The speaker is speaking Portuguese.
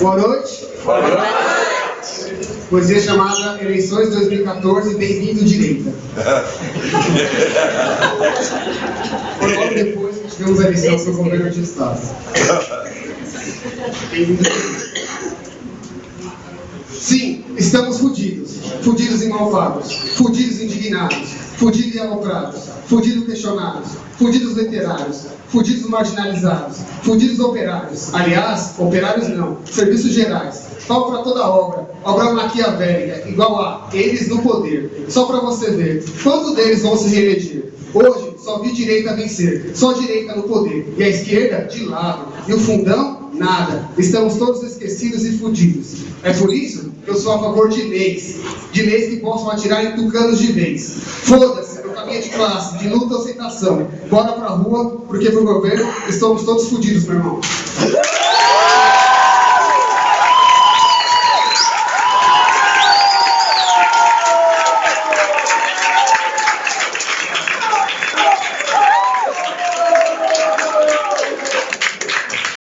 Boa noite. Boa noite. Poesia chamada Eleições 2014, Bem-vindo Direita. Foi logo depois que tivemos a eleição para o governo de Estado. Sim, estamos fudidos. Fudidos e malvados. Fudidos e indignados. Fudidos e aloprados. Fudidos questionados. Fudidos literários. Fudidos marginalizados. Fudidos operários. Aliás, operários não. Serviços gerais. Pau para toda obra. Obra maquiavélica. Igual a eles no poder. Só para você ver. Quantos deles vão se reeleger? Hoje, só vi direita vencer. Só direita no poder. E a esquerda, de lado. E o fundão, nada. Estamos todos esquecidos e fudidos. É por isso que eu sou a favor de leis. De leis que possam atirar em tucanos de vez. Foda-se, meu caminho é de classe, de luta ou aceitação. Bora pra rua, porque pro governo estamos todos fudidos, meu irmão.